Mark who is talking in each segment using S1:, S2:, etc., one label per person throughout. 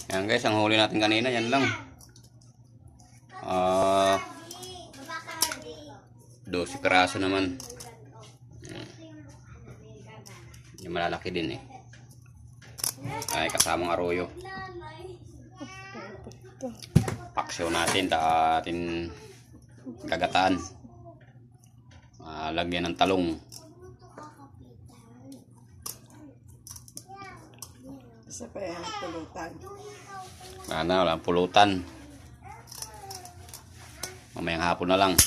S1: Yan guys, ang huli natin kanina, yan lang. 12 piraso naman. Yung malalaki din eh. Ay, kasamang aroyo. Paksyo natin, atin kagataan. Lagyan ng talong.
S2: Isa pa yan, pulutan.
S1: Walang pulutan. Mamayang hapon na lang.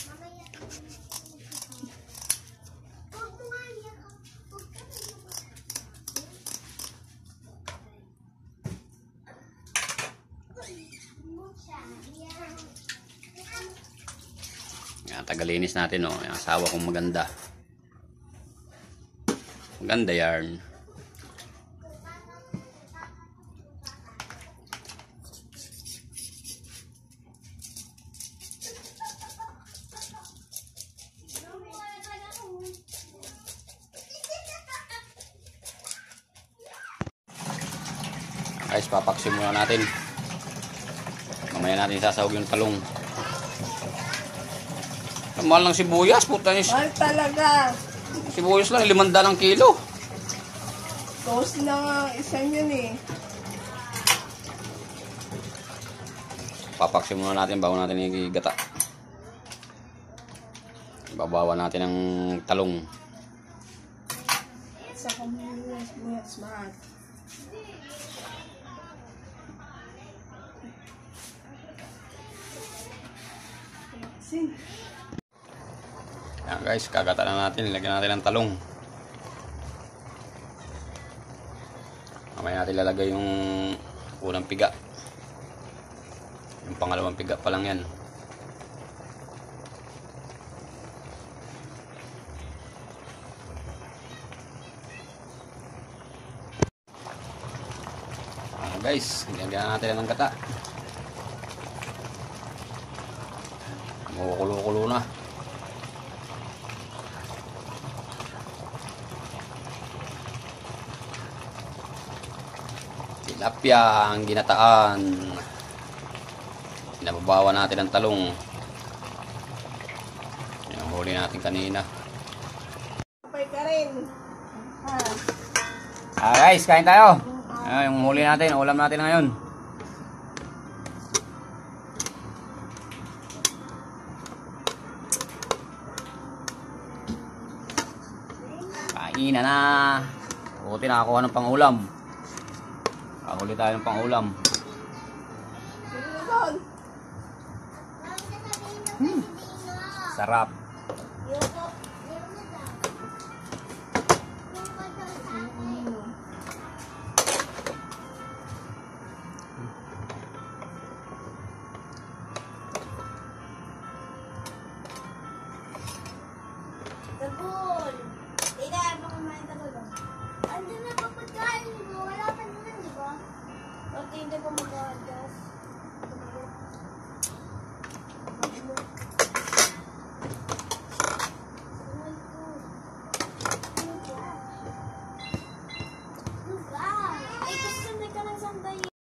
S1: Yan, tagalinis natin oh. Yung asawa kong maganda. Maganda yarn. Guys, papaksin muna natin. Mamaya natin sasawag yung talong. Mahal ng sibuyas, puta niya.
S2: Mahal talaga.
S1: Sibuyas lang, 500 ang kilo.
S2: Toast lang ang isang yun eh.
S1: Papaksin muna natin bago natin igata. Babawa natin ang talong.
S2: Sa kamuyas, mahal.
S1: Yan guys, kagata na natin. Ilagyan natin ang talong. Mamaya natin lalagay yung unang piga. Yung pangalawang piga pa lang yan. Guys, ilagyan natin ng gata. Kulo-kulo na. Tilapia ang ginataan. Pinababawa natin ang talong. Yung huli natin kanina.
S2: Kapay ka rin.
S1: Guys, kain tayo. Yung huli natin, ulam natin ngayon. Kain na. Buti nakakuha ng pangulam. Pakuli tayo ng pangulam. Sarap.